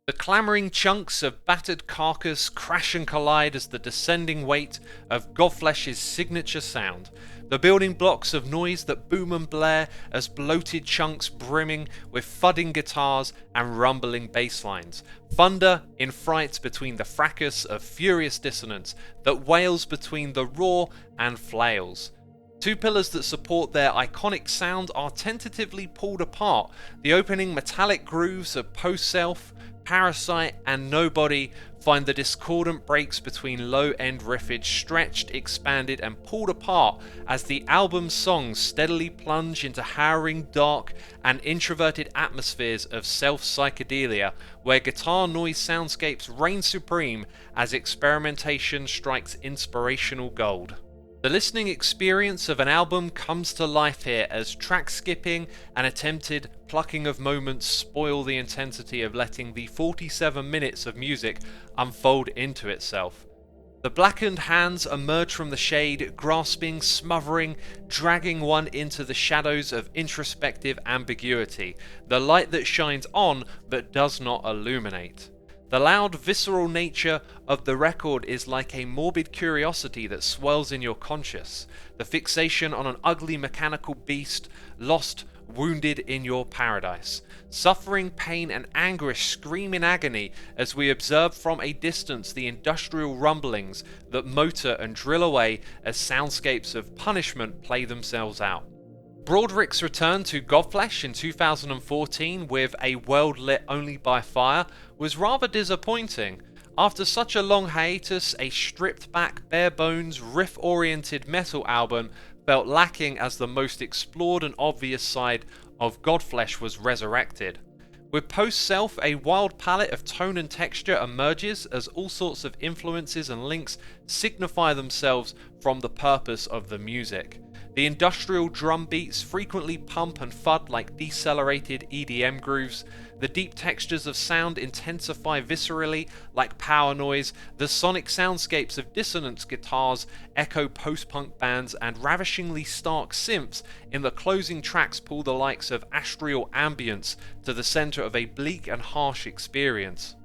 The clamouring chunks of battered carcass crash and collide as the descending weight of Godflesh's signature sound. The building blocks of noise that boom and blare as bloated chunks brimming with thudding guitars and rumbling bass lines. Thunder in fright between the fracas of furious dissonance that wails between the roar and flails. Two pillars that support their iconic sound are tentatively pulled apart. The opening metallic grooves of Post-Self, Parasite and Nobody find the discordant breaks between low-end riffage stretched, expanded and pulled apart as the album's songs steadily plunge into harrowing, dark and introverted atmospheres of self-psychedelia, where guitar noise soundscapes reign supreme as experimentation strikes inspirational gold. The listening experience of an album comes to life here as track skipping and attempted plucking of moments spoil the intensity of letting the 47 minutes of music unfold into itself. The blackened hands emerge from the shade, grasping, smothering, dragging one into the shadows of introspective ambiguity, the light that shines on but does not illuminate. The loud, visceral nature of the record is like a morbid curiosity that swells in your conscience, the fixation on an ugly mechanical beast, lost, wounded in your paradise. Suffering, pain and anguish scream in agony as we observe from a distance the industrial rumblings that motor and drill away as soundscapes of punishment play themselves out. Broadrick's return to Godflesh in 2014 with A World Lit Only by Fire was rather disappointing. After such a long hiatus, a stripped back, bare bones, riff-oriented metal album felt lacking as the most explored and obvious side of Godflesh was resurrected. With Post-Self, a wild palette of tone and texture emerges as all sorts of influences and links signify themselves from the purpose of the music. The industrial drum beats frequently pump and thud like decelerated EDM grooves. The deep textures of sound intensify viscerally like power noise. The sonic soundscapes of dissonance guitars echo post-punk bands, and ravishingly stark synths in the closing tracks pull the likes of astral ambience to the center of a bleak and harsh experience.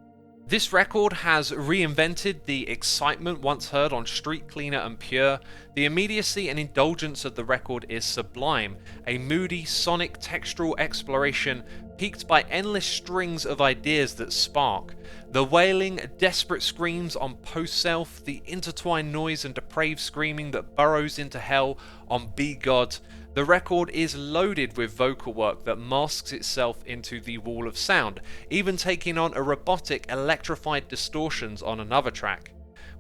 This record has reinvented the excitement once heard on Street Cleaner and Pure. The immediacy and indulgence of the record is sublime, a moody, sonic, textural exploration piqued by endless strings of ideas that spark. The wailing, desperate screams on Post-Self, the intertwined noise and depraved screaming that burrows into hell on Be God. The record is loaded with vocal work that masks itself into the wall of sound, even taking on a robotic, electrified distortions on another track.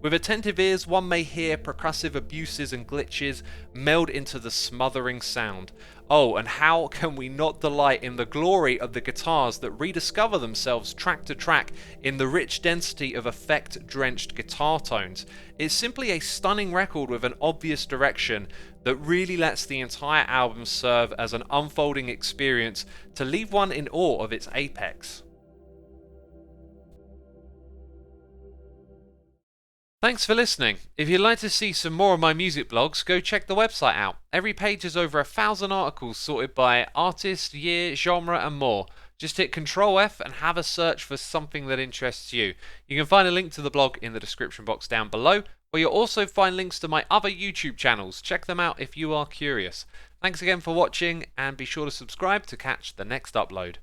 With attentive ears, one may hear percussive abuses and glitches meld into the smothering sound. Oh, and how can we not delight in the glory of the guitars that rediscover themselves track to track in the rich density of effect-drenched guitar tones. It's simply a stunning record with an obvious direction that really lets the entire album serve as an unfolding experience to leave one in awe of its apex. Thanks for listening. If you'd like to see some more of my music blogs, go check the website out. Every page has over 1,000 articles sorted by artist, year, genre and more. Just hit Ctrl F and have a search for something that interests you. You can find a link to the blog in the description box down below, where you'll also find links to my other YouTube channels. Check them out if you are curious. Thanks again for watching, and be sure to subscribe to catch the next upload.